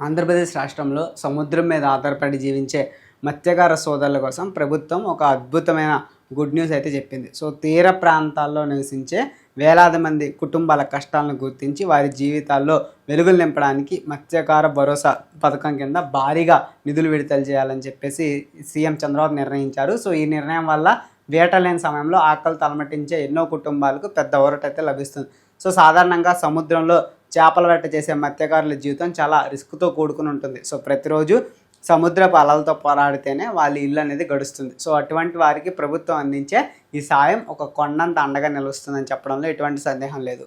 ఆంధ్రప్రదేశ్ రాష్ట్రంలో సముద్రం మీద ఆధారపడి జీవించే మత్స్యకార సోదరుల కోసం ప్రభుత్వం ఒక అద్భుతమైన గుడ్ న్యూస్ అయితే చెప్పింది. సో తీర ప్రాంతాల్లో నివసించే వేలాది మంది కుటుంబాల కష్టాలను గుర్తించి వారి జీవితాల్లో వెలుగులు నింపడానికి మత్స్యకార భరోసా పథకం కింద భారీగా నిధులు విడుదల చేయాలని చెప్పేసి సీఎం చంద్రబాబు నిర్ణయించారు. సో ఈ నిర్ణయం వల్ల వేట లేని సమయంలో ఆకలి తలమటించే ఎన్నో కుటుంబాలకు పెద్ద ఊరట అయితే లభిస్తుంది. సో సాధారణంగా సముద్రంలో చేపల వేట చేసే మత్స్యకారుల జీవితం చాలా రిస్క్తో కూడుకుని ఉంటుంది. సో ప్రతిరోజు సముద్రపు అలలతో పోరాడితేనే వాళ్ళ ఇల్లు అనేది గడుస్తుంది. సో అటువంటి వారికి ప్రభుత్వం అందించే ఈ సాయం ఒక కొండంత అండగా నిలుస్తుందని చెప్పడంలో ఎటువంటి సందేహం లేదు.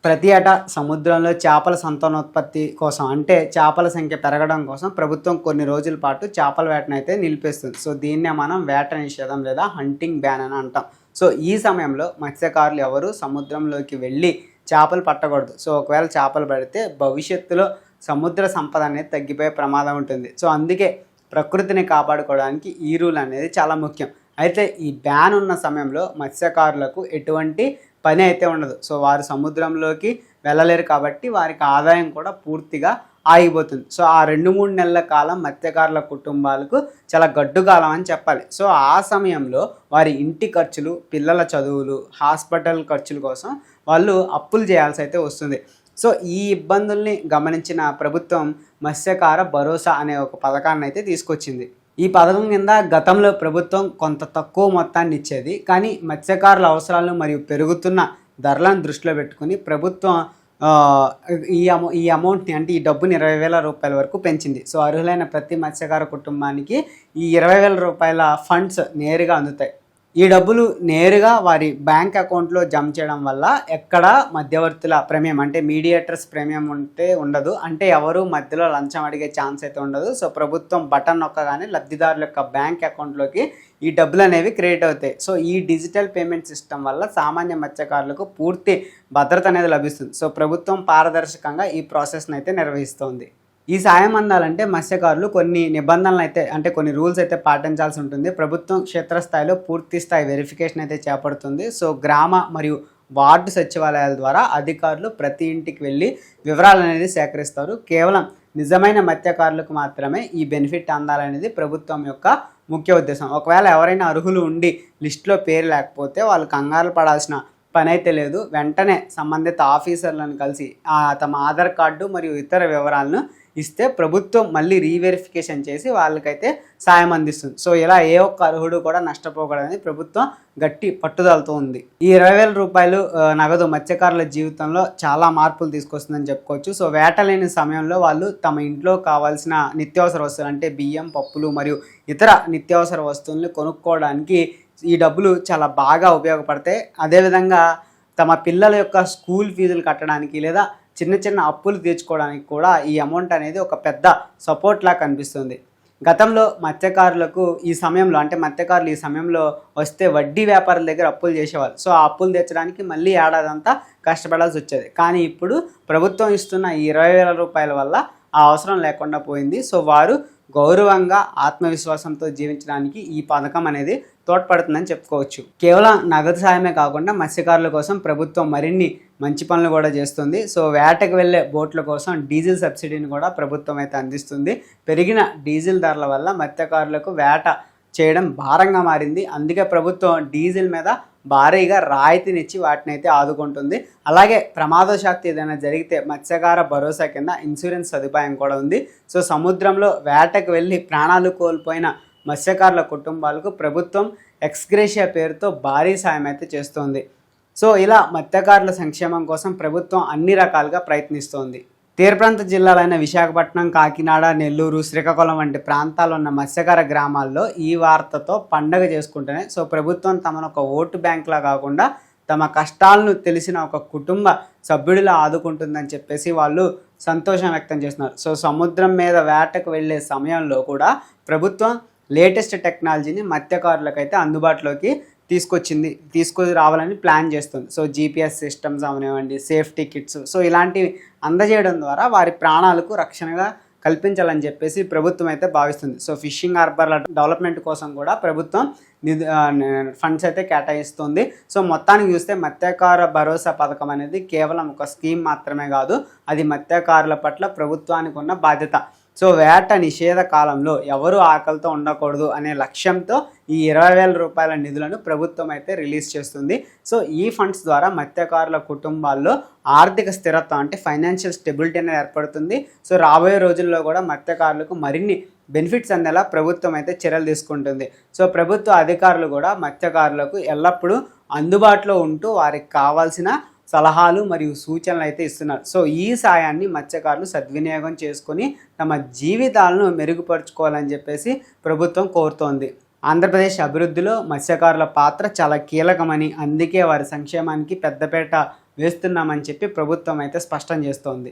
ప్రతి ఏటా సముద్రంలో చేపల సంతానోత్పత్తి కోసం అంటే చేపల సంఖ్య పెరగడం కోసం ప్రభుత్వం కొన్ని రోజుల పాటు చేపల వేటను అయితే నిలిపేస్తుంది. సో దీన్నే మనం వేట నిషేధం లేదా హంటింగ్ బ్యాన్ అని అంటాం. సో ఈ సమయంలో మత్స్యకారులు ఎవరు సముద్రంలోకి వెళ్ళి చేపలు పట్టకూడదు. సో ఒకవేళ చేపలు పడితే భవిష్యత్తులో సముద్ర సంపద అనేది తగ్గిపోయే ప్రమాదం ఉంటుంది. సో అందుకే ప్రకృతిని కాపాడుకోవడానికి ఈ రూల్ అనేది చాలా ముఖ్యం. అయితే ఈ బ్యాన్ ఉన్న సమయంలో మత్స్యకారులకు ఎటువంటి పని అయితే ఉండదు. సో వారు సముద్రంలోకి వెళ్ళలేరు కాబట్టి వారికి ఆదాయం కూడా పూర్తిగా ఆగిపోతుంది. సో ఆ 2-3 నెలల కాలం మత్స్యకారుల కుటుంబాలకు చాలా గడ్డు కాలం అని చెప్పాలి. సో ఆ సమయంలో వారి ఇంటి ఖర్చులు, పిల్లల చదువులు, హాస్పిటల్ ఖర్చుల కోసం వాళ్ళు అప్పులు చేయాల్సి అయితే వస్తుంది. సో ఈ ఇబ్బందుల్ని గమనించిన ప్రభుత్వం మత్స్యకార భరోసా అనే ఒక పథకాన్ని అయితే తీసుకొచ్చింది. ఈ పథకం కింద గతంలో ప్రభుత్వం కొంత తక్కువ మొత్తాన్ని ఇచ్చేది. కానీ మత్స్యకారుల అవసరాలను మరియు పెరుగుతున్న ధరలను దృష్టిలో పెట్టుకుని ప్రభుత్వం ఈ అమౌంట్ని అంటే ఈ డబ్బుని 20,000 రూపాయల వరకు పెంచింది. సో అర్హులైన ప్రతి మత్స్యకార కుటుంబానికి ఈ 20,000 రూపాయల ఫండ్స్ నేరుగా అందుతాయి. ఈ డబ్బులు నేరుగా వారి బ్యాంక్ అకౌంట్లో జమ చేయడం వల్ల ఎక్కడ మధ్యవర్తుల ప్రీమియం అంటే మీడియేటర్స్ ప్రీమియం ఉండదు. అంటే ఎవరు మధ్యలో లంచం అడిగే ఛాన్స్ అయితే ఉండదు. సో ప్రభుత్వం బటన్ నొక్కగానే లబ్ధిదారుల యొక్క బ్యాంక్ అకౌంట్లోకి ఈ డబ్బులు అనేవి క్రియేట్ అవుతాయి. సో ఈ డిజిటల్ పేమెంట్ సిస్టమ్ వల్ల సామాన్య మత్స్యకారులకు పూర్తి భద్రత అనేది లభిస్తుంది. సో ప్రభుత్వం పారదర్శకంగా ఈ ప్రాసెస్ని అయితే నిర్వహిస్తోంది. ఈ సాయం అందాలంటే మత్స్యకారులు కొన్ని నిబంధనలు అయితే అంటే కొన్ని రూల్స్ అయితే పాటించాల్సి ఉంటుంది. ప్రభుత్వం క్షేత్రస్థాయిలో పూర్తి స్థాయి వెరిఫికేషన్ అయితే చేపడుతుంది. సో గ్రామ మరియు వార్డు సచివాలయాల ద్వారా అధికారులు ప్రతి ఇంటికి వెళ్ళి వివరాలు అనేది సేకరిస్తారు. కేవలం నిజమైన మత్స్యకారులకు మాత్రమే ఈ బెనిఫిట్ అందాలనేది ప్రభుత్వం యొక్క ముఖ్య ఉద్దేశం. ఒకవేళ ఎవరైనా అర్హులు ఉండి లిస్టులో పేరు లేకపోతే వాళ్ళు కంగారు పడాల్సిన పని అయితే లేదు. వెంటనే సంబంధిత ఆఫీసర్లను కలిసి తమ ఆధార్ కార్డు మరియు ఇతర వివరాలను ఇస్తే ప్రభుత్వం మళ్ళీ రీవెరిఫికేషన్ చేసి వాళ్ళకైతే సాయం అందిస్తుంది. సో ఇలా ఏ ఒక్క అర్హుడు కూడా నష్టపోకూడదని ప్రభుత్వం గట్టి పట్టుదలతో ఉంది. ఈ 20,000 రూపాయలు నగదు మత్స్యకారుల జీవితంలో చాలా మార్పులు తీసుకొస్తుందని చెప్పుకోవచ్చు. సో వేట లేని సమయంలో వాళ్ళు తమ ఇంట్లో కావాల్సిన నిత్యావసర వస్తువులు అంటే బియ్యం, పప్పులు మరియు ఇతర నిత్యావసర వస్తువులను కొనుక్కోవడానికి ఈ డబ్బులు చాలా బాగా ఉపయోగపడతాయి. అదేవిధంగా తమ పిల్లల యొక్క స్కూల్ ఫీజులు కట్టడానికి లేదా చిన్న చిన్న అప్పులు తీర్చుకోవడానికి కూడా ఈ అమౌంట్ అనేది ఒక పెద్ద సపోర్ట్లా కనిపిస్తుంది. గతంలో మత్స్యకారులకు ఈ సమయంలో వస్తే వడ్డీ వ్యాపారుల దగ్గర అప్పులు చేసేవాళ్ళు. సో ఆ అప్పులు తెచ్చడానికి మళ్ళీ ఏడాదంతా కష్టపడాల్సి వచ్చేది. కానీ ఇప్పుడు ప్రభుత్వం ఇస్తున్న ఈ 20,000 రూపాయల వల్ల ఆ అవసరం లేకుండా పోయింది. సో వారు గౌరవంగా ఆత్మవిశ్వాసంతో జీవించడానికి ఈ పథకం అనేది తోడ్పడుతుందని చెప్పుకోవచ్చు. కేవలం నగదు సాయమే కాకుండా మత్స్యకారుల కోసం ప్రభుత్వం మరిన్ని మంచి పనులు కూడా చేస్తుంది. సో వేటకు వెళ్ళే బోట్ల కోసం డీజిల్ సబ్సిడీని కూడా ప్రభుత్వం అయితే అందిస్తుంది. పెరిగిన డీజిల్ ధరల వల్ల మత్స్యకారులకు వేట చేయడం భారంగా మారింది. అందుకే ప్రభుత్వం డీజిల్ మీద భారీగా రాయితీనిచ్చి వాటిని అయితే ఆదుకుంటుంది. అలాగే ప్రమాదవశాత్తు ఏదైనా జరిగితే మత్స్యకార భరోసా కింద ఇన్సూరెన్స్ సదుపాయం కూడా ఉంది. సో సముద్రంలో వేటకు వెళ్ళి ప్రాణాలు కోల్పోయిన మత్స్యకారుల కుటుంబాలకు ప్రభుత్వం ఎక్స్గ్రేషియా పేరుతో భారీ సాయం అయితే చేస్తోంది. సో ఇలా మత్స్యకారుల సంక్షేమం కోసం ప్రభుత్వం అన్ని రకాలుగా ప్రయత్నిస్తోంది. తీరప్రాంత జిల్లాలైన విశాఖపట్నం, కాకినాడ, నెల్లూరు, శ్రీకాకుళం వంటి ప్రాంతాల్లో ఉన్న మత్స్యకార గ్రామాల్లో ఈ వార్తతో పండగ చేసుకుంటేనే సో ప్రభుత్వం తమను ఒక ఓటు బ్యాంక్లా కాకుండా తమ కష్టాలను తెలిసిన ఒక కుటుంబ సభ్యుడిలా ఆదుకుంటుందని చెప్పేసి వాళ్ళు సంతోషం వ్యక్తం చేస్తున్నారు. సో సముద్రం మీద వేటకు వెళ్ళే సమయంలో కూడా ప్రభుత్వం లేటెస్ట్ టెక్నాలజీని మత్స్యకారులకైతే అందుబాటులోకి తీసుకొని రావాలని ప్లాన్ చేస్తుంది. సో GPS సిస్టమ్స్ అవనివ్వండి, సేఫ్టీ కిట్స్, సో ఇలాంటివి అందజేయడం ద్వారా వారి ప్రాణాలకు రక్షణగా కల్పించాలని చెప్పేసి ప్రభుత్వం అయితే భావిస్తుంది. సో ఫిషింగ్ హార్బర్ల డెవలప్మెంట్ కోసం కూడా ప్రభుత్వం ఫండ్స్ అయితే కేటాయిస్తుంది. సో మొత్తానికి చూస్తే మత్స్యకార భరోసా పథకం అనేది కేవలం ఒక స్కీమ్ మాత్రమే కాదు, అది మత్స్యకారుల పట్ల ప్రభుత్వానికి ఉన్న బాధ్యత. సో వేట నిషేధ కాలంలో ఎవరు ఆకలితో ఉండకూడదు అనే లక్ష్యంతో ఈ 20,000 రూపాయల నిధులను ప్రభుత్వం అయితే రిలీజ్ చేస్తుంది. సో ఈ ఫండ్స్ ద్వారా మత్స్యకారుల కుటుంబాల్లో ఆర్థిక స్థిరత్వం అంటే ఫైనాన్షియల్ స్టెబిలిటీ అనేది ఏర్పడుతుంది. సో రాబోయే రోజుల్లో కూడా మత్స్యకారులకు మరిన్ని బెనిఫిట్స్ అందేలా ప్రభుత్వం అయితే చర్యలు తీసుకుంటుంది. సో ప్రభుత్వ అధికారులు కూడా మత్స్యకారులకు ఎల్లప్పుడూ అందుబాటులో ఉంటూ వారికి కావాల్సిన సలహాలు మరియు సూచనలు అయితే ఇస్తున్నారు. సో ఈ సాయాన్ని మత్స్యకారులు సద్వినియోగం చేసుకొని తమ జీవితాలను మెరుగుపరుచుకోవాలని చెప్పేసి ప్రభుత్వం కోరుతోంది. ఆంధ్రప్రదేశ్ అభివృద్ధిలో మత్స్యకారుల పాత్ర చాలా కీలకమని, అందుకే వారి సంక్షేమానికి పెద్దపీట వేస్తున్నామని చెప్పి ప్రభుత్వం అయితే స్పష్టం చేస్తోంది.